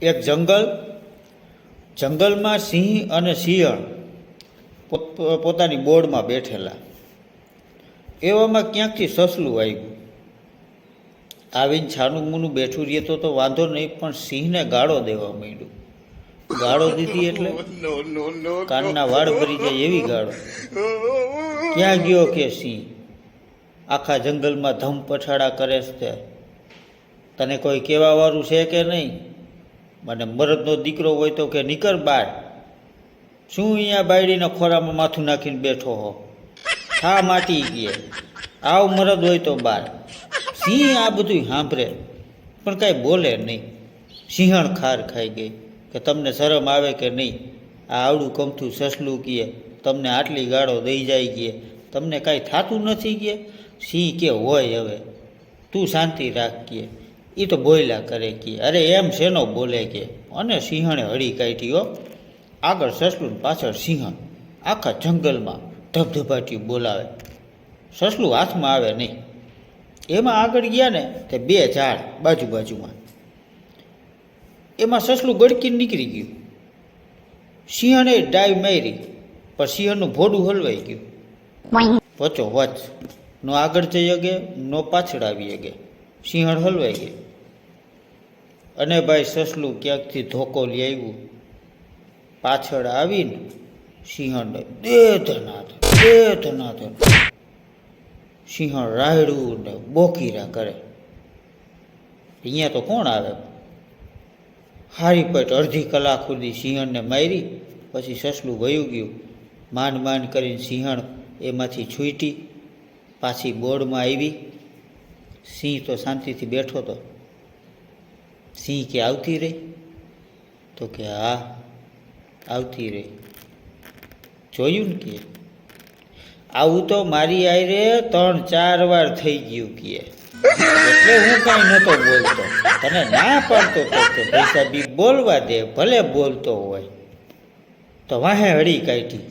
એક જંગલમાં સિંહ અને સિંહણ પોતાની બોર્ડમાં બેઠેલા. એવામાં ક્યાંકથી સસલું આવ્યું. આવીને છાનું મૂનું બેઠું રહેતો તો વાંધો નહીં, પણ સિંહને ગાળો દેવા માંડ્યું. ગાળો દીધી એટલે કાનના વાળ ભરી જાય એવી ગાળો. ક્યાં ગયો કે સિંહ? આખા જંગલમાં ધમ પછાડા કરે છે. તને કોઈ કહેવા વાળું છે કે નહીં? મને મરદનો દીકરો હોય તો કે નીકળ બાર. શું અહીંયા બાયડીના ખોરામાં માથું નાખીને બેઠો હો? હા માટી ગયે, આવ મરદ હોય તો બાર. સિંહ આ બધું સાંભળે પણ કાંઈ બોલે નહીં. સિંહણ ખાર ખાઈ ગઈ કે તમને શરમ આવે કે નહીં? આ આવડું કમથું સસલું કીએ તમને આટલી ગાળો દઈ જાય ગયે, તમને કાંઈ થતું નથી કે? સિંહ કે હોય હવે તું શાંતિ રાખ કે, એ તો બોયલા કરે કે. અરે એમ શેનો બોલે કે? અને સિંહણે હળી કાઢી હો. આગળ સસલું પાછળ સિંહણ આખા જંગલમાં ધબધબાટીયું બોલાવે. સસલું હાથમાં આવે નહીં. એમાં આગળ ગયા ને તે બે ઝાડ બાજુમાં. એમાં સસલું ગળકીને નીકળી ગયું. સિંહણે ડાઈ મારી પણ સિંહણનું ભોડું હલવાઈ ગયું. વચ્ચો વચ નો આગળ જઈ શકે, નો પાછળ આવી શકે. સિંહણ હલવાઈ ગઈ. અને ભાઈ સસલું ક્યાંકથી ધોકો લઈ આવ્યું. પાછળ આવીને સિંહણને દે ધનાધન. સિંહણ રાયડું ને બોકીરા કરે. અહીંયા તો કોણ આવે? હારી પટ અડધી કલાક સુધી સિંહણને મારી. પછી સસલું વયું ગયું. માંડ કરીને સિંહણ એમાંથી છૂટી પાછી બોર્ડમાં આવી. સિંહ તો શાંતિથી બેઠો હતો. સિંહ કે આવતી રહી? તો કે હા આવતી રહી. જોયું ને કે આવું તો મારી આયરે 3-4 વાર થઈ ગયું કે, એટલે હું કાંઈ નહોતો બોલતો. તને ના પાડતો તો કે ભાઈ સાહેબ બોલવા દે, ભલે બોલતો હોય. તો વાહે હળી કાઢી.